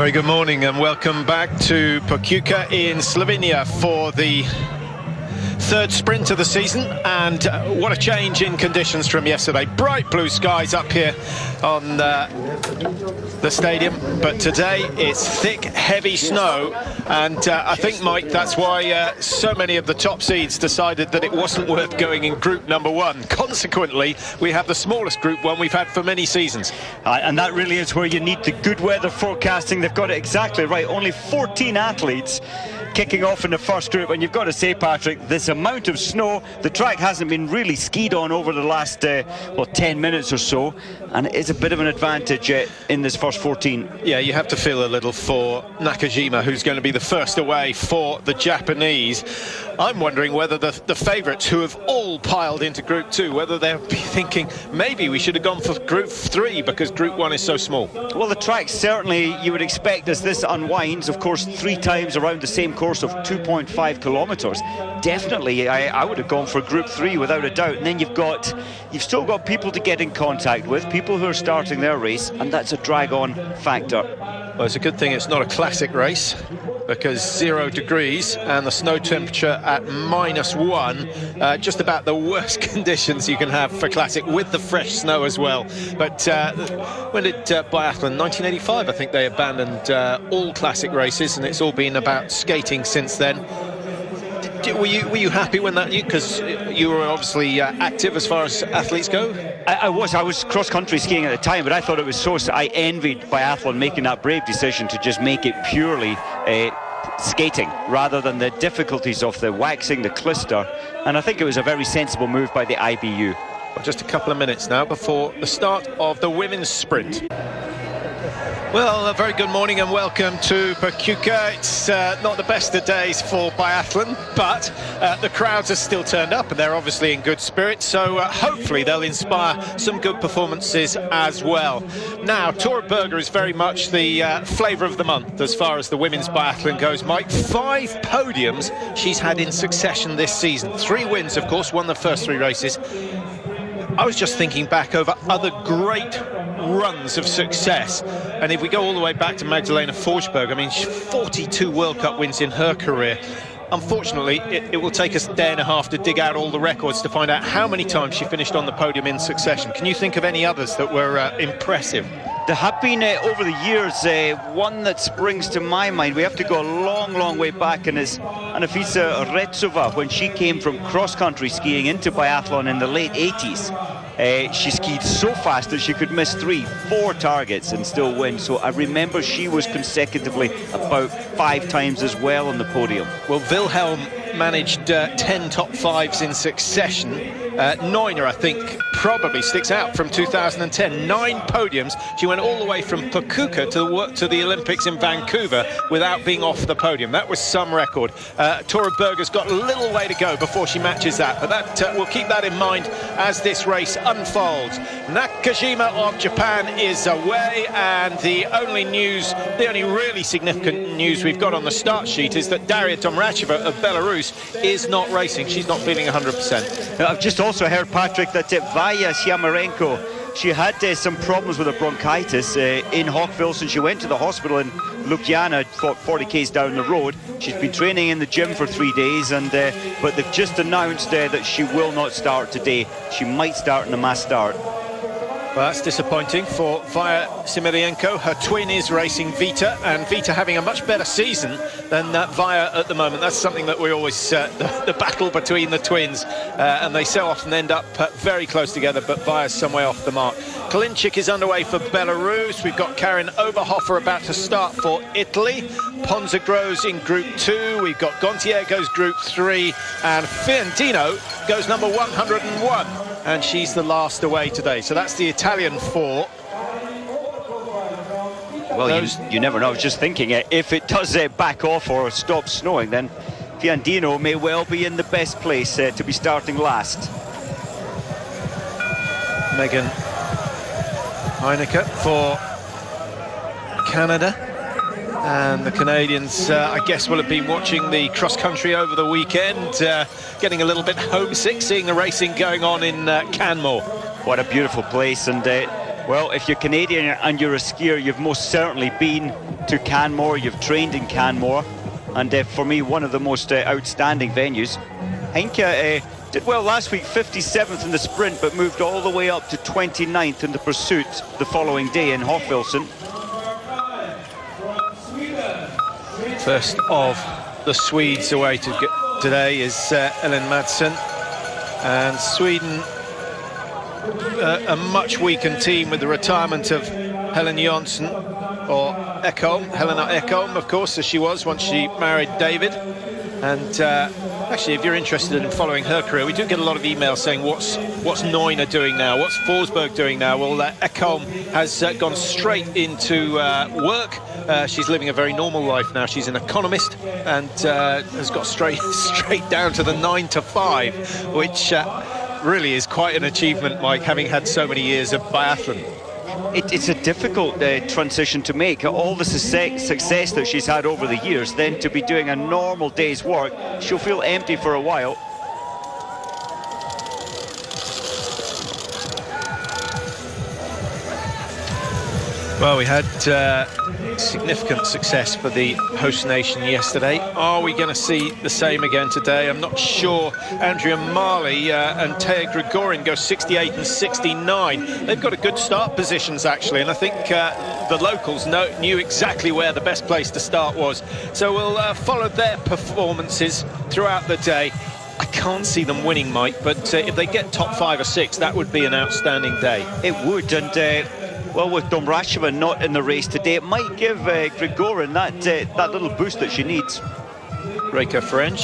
Very good morning and welcome back to Pokljuka in Slovenia for the third sprint of the season. And what a change in conditions from yesterday. Bright blue skies up here on the stadium, but today it's thick, heavy snow. And I think, Mike, that's why so many of the top seeds decided that it wasn't worth going in group number one. Consequently, we have the smallest group one we've had for many seasons. And that really is where you need the good weather forecasting. They've got it exactly right. Only 14 athletes kicking off in the first group, and you've got to say, Patrick, this amount of snow, the track hasn't been really skied on over the last 10 minutes or so, and it is a bit of an advantage in this first 14. Yeah, you have to feel a little for Nakajima, who's going to be the first away for the Japanese. I'm wondering whether the favourites, who have all piled into group two, whether they'll be thinking maybe we should have gone for group three because group one is so small. Well, the track certainly, you would expect, as this unwinds, of course, 3 times around the same course of 2.5 kilometres. Definitely, I would have gone for group three without a doubt. And then you've still got people to get in contact with, people who are starting their race, and that's a drag-on factor. Well, it's a good thing it's not a classic race, because 0 degrees and the snow temperature at -1, just about the worst conditions you can have for classic, with the fresh snow as well. But when did Biathlon? 1985, I think they abandoned all classic races, and it's all been about skating since then. Were you happy when that, because you were obviously active as far as athletes go? I was cross-country skiing at the time, but I thought it was I envied Biathlon making that brave decision to just make it purely skating rather than the difficulties of the waxing, the clister, and I think it was a very sensible move by the IBU. Well, just a couple of minutes now before the start of the women's sprint. Well, a very good morning and welcome to Pokljuka. It's not the best of days for biathlon, but the crowds are still turned up and they're obviously in good spirits, so hopefully they'll inspire some good performances as well. Now, Tora Berger is very much the flavour of the month as far as the women's biathlon goes, Mike. 5 podiums she's had in succession this season. 3 wins, of course, won the first 3 races. I was just thinking back over other great runs of success, and if we go all the way back to Magdalena Forsberg, I mean, 42 World Cup wins in her career. Unfortunately, it will take us a day and a half to dig out all the records to find out how many times she finished on the podium in succession. Can you think of any others that were impressive? There have been, over the years, one that springs to my mind. We have to go a long, long way back, and is Anafisa Retsova, when she came from cross-country skiing into biathlon in the late 80s. She skied so fast that she could miss 3, 4 targets and still win. So I remember she was consecutively about 5 times as well on the podium. Well, Wilhelm managed 10 top 5s in succession. Neuner, I think, probably sticks out from 2010. 9 podiums. She went all the way from Pokljuka to the Olympics in Vancouver without being off the podium. That was some record. Tora Berger's got a little way to go before she matches that, but that we'll keep that in mind as this race unfolds. Nakajima of Japan is away, and the only really significant news we've got on the start sheet is that Daria Domracheva of Belarus is not racing. She's not feeling 100%. I've just also heard, Patrick, that Vaya Syamarenko, she had some problems with her bronchitis in Hockville, so she went to the hospital in Ljubljana, 40 k's down the road. She's been training in the gym for 3 days, and but they've just announced that she will not start today. She might start in a mass start. Well, that's disappointing for Vaya Syamarenko. Her twin is racing Vita, and Vita having a much better season than Vaya at the moment. That's something that we always, the battle between the twins, and they so often end up very close together, but Vaya's some way off the mark. Kalinchik is underway for Belarus. We've got Karin Oberhofer about to start for Italy. Ponza Grows in Group 2. We've got Gontier goes Group 3, and Fiandino goes number 101. And she's the last away today. So that's the Italian 4. Well, you never know. I was just thinking, if it does back off or stop snowing, then Fiandino may well be in the best place to be starting last. Megan Heineke for Canada. And the Canadians, I guess, will have been watching the cross-country over the weekend, getting a little bit homesick, seeing the racing going on in Canmore. What a beautiful place, and Well, if you're Canadian and you're a skier, you've most certainly been to Canmore, you've trained in Canmore, and for me, one of the most outstanding venues. Henke did well last week, 57th in the sprint, but moved all the way up to 29th in the pursuit the following day in Hofvilsen. First of the Swedes away today is Ellen Madsen, and Sweden a much weakened team with the retirement of Helena Jonsson, or Ekholm, Helena Ekholm, of course, as she was once she married David. And actually, if you're interested in following her career, we do get a lot of emails saying what's Neuner doing now, what's Forsberg doing now. Well, Ekholm has gone straight into work. She's living a very normal life now. She's an economist and has got straight down to the 9 to 5, which really is quite an achievement, Mike, having had so many years of biathlon. It's a difficult transition to make. All the success that she's had over the years, then to be doing a normal day's work, she'll feel empty for a while. Well, we had significant success for the host nation yesterday. Are we going to see the same again today? I'm not sure. Andrea Marley and Taya Grigorin go 68 and 69. They've got a good start positions, actually, and I think the locals knew exactly where the best place to start was. So we'll follow their performances throughout the day. I can't see them winning, Mike, but if they get top 5 or 6, that would be an outstanding day. It would, and well, with Domracheva not in the race today, it might give Grigorin that little boost that she needs. Reka Ferenc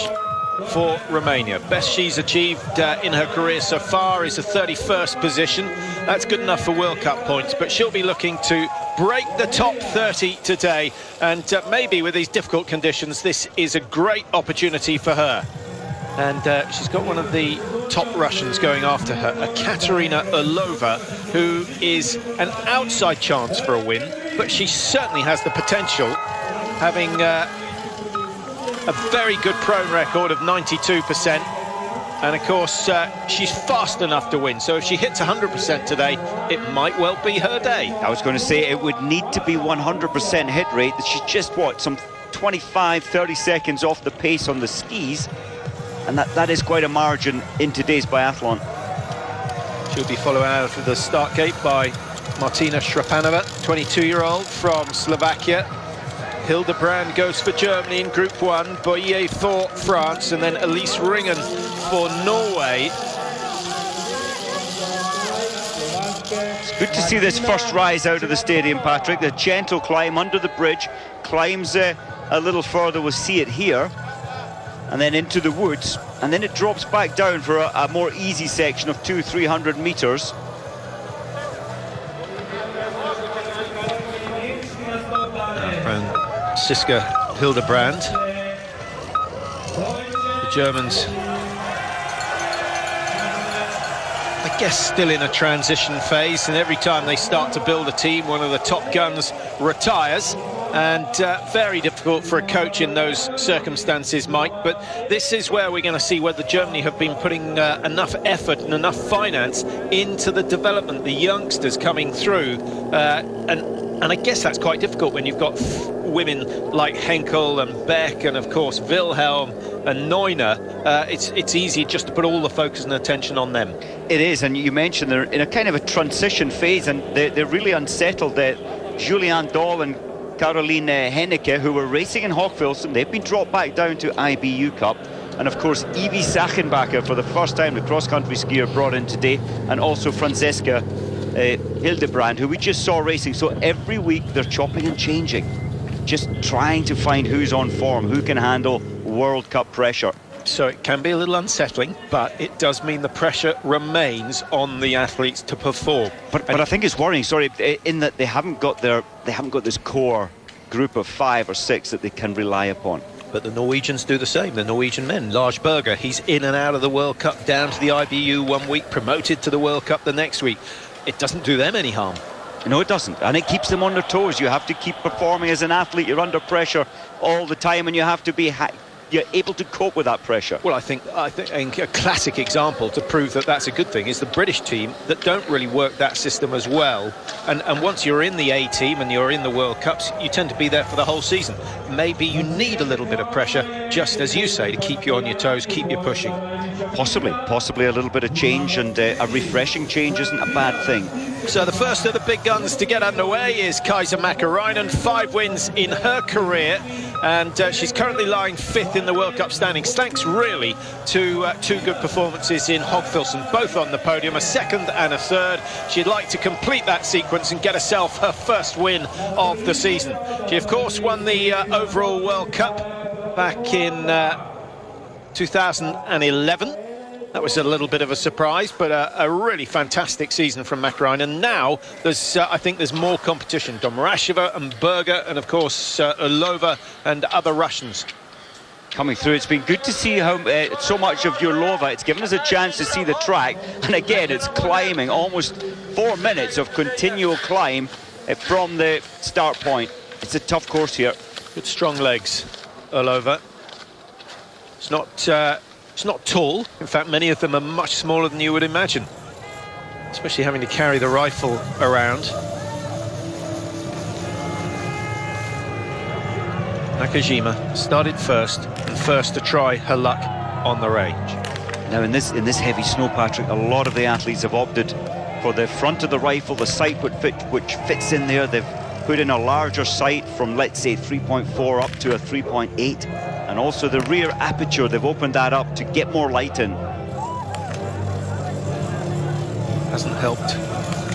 for Romania. Best she's achieved in her career so far is a 31st position. That's good enough for World Cup points, but she'll be looking to break the top 30 today, and maybe with these difficult conditions, this is a great opportunity for her. And she's got one of the top Russians going after her, a Katerina Orlova, who is an outside chance for a win, but she certainly has the potential, having a very good prone record of 92%. And of course, she's fast enough to win, so if she hits 100% today, it might well be her day. I was going to say it would need to be 100% hit rate. She's just, what, some 25, 30 seconds off the pace on the skis. And that is quite a margin in today's biathlon. She'll be followed out of the start gate by Martina Shrapanova, 22-year-old from Slovakia. Hildebrand goes for Germany in Group 1, Boyer for France, and then Elise Ringen for Norway. It's good to see this first rise out of the stadium, Patrick. The gentle climb under the bridge, climbs a little further, we'll see it here, and then into the woods, and then it drops back down for a more easy section of 200-300 meters. Franziska Hildebrand, the Germans, I guess, still in a transition phase, and every time they start to build a team, one of the top guns retires. And very difficult for a coach in those circumstances, Mike. But this is where we're going to see whether Germany have been putting enough effort and enough finance into the development, the youngsters coming through. And I guess that's quite difficult when you've got women like Henkel and Beck and, of course, Wilhelm and Neuner. It's easy just to put all the focus and attention on them. It is, and you mentioned they're in a kind of a transition phase, and they're really unsettled. Julianne Dahl and Caroline Henneke, who were racing in Hofvilsen, they've been dropped back down to IBU Cup. And of course, Evie Sachenbacher, for the first time, the cross-country skier brought in today, and also Franziska Hildebrand, who we just saw racing. So every week they're chopping and changing, just trying to find who's on form, who can handle World Cup pressure. So it can be a little unsettling, but it does mean the pressure remains on the athletes to perform. But I think it's worrying, sorry, in that they haven't got this core group of 5 or 6 that they can rely upon. But the Norwegians do the same, the Norwegian men. Lars Berger, he's in and out of the World Cup, down to the IBU one week, promoted to the World Cup the next week. It doesn't do them any harm. No, it doesn't, and it keeps them on their toes. You have to keep performing as an athlete. You're under pressure all the time, and you have to be you're able to cope with that pressure? Well, I think a classic example to prove that that's a good thing is the British team that don't really work that system as well. And once you're in the A team and you're in the World Cups, you tend to be there for the whole season. Maybe you need a little bit of pressure, just as you say, to keep you on your toes, keep you pushing. Possibly a little bit of change, and a refreshing change isn't a bad thing. So the first of the big guns to get underway is Kaisa-Mäkäräinen, 5 wins in her career, and she's currently lying 5th in the World Cup standings, thanks really to 2 good performances in Hogfilson, both on the podium, a 2nd and a 3rd. She'd like to complete that sequence and get herself her first win of the season. She, of course, won the overall World Cup back in 2011. That was a little bit of a surprise, but a really fantastic season from Mäkäräinen. Now, I think there's more competition. Domracheva and Berger, and of course, Orlova and other Russians coming through. It's been good to see how so much of Orlova. It's given us a chance to see the track, and again, it's climbing. Almost 4 minutes of continual climb from the start point. It's a tough course here. Good strong legs, Orlova. It's not tall. In fact, many of them are much smaller than you would imagine, especially having to carry the rifle around. Nakajima started first, and first to try her luck on the range. Now in this heavy snow, Patrick, a lot of the athletes have opted for the front of the rifle, the sight which fits in there. They've put in a larger sight from, let's say, 3.4 up to a 3.8, and also the rear aperture, they've opened that up to get more light in. Hasn't helped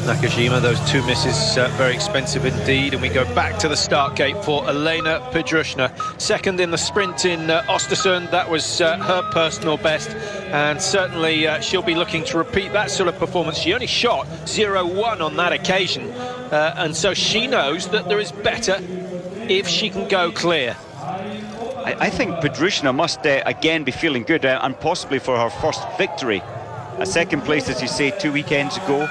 Nakajima, those 2 misses, very expensive indeed. And we go back to the start gate for Elena Pietrushna, 2nd in the sprint in Östersund. That was her personal best, and certainly she'll be looking to repeat that sort of performance. She only shot 0-1 on that occasion, and so she knows that there is better if she can go clear. I think Pietrushna must again be feeling good, and possibly for her first victory. A 2nd place, as you say, 2 weekends ago.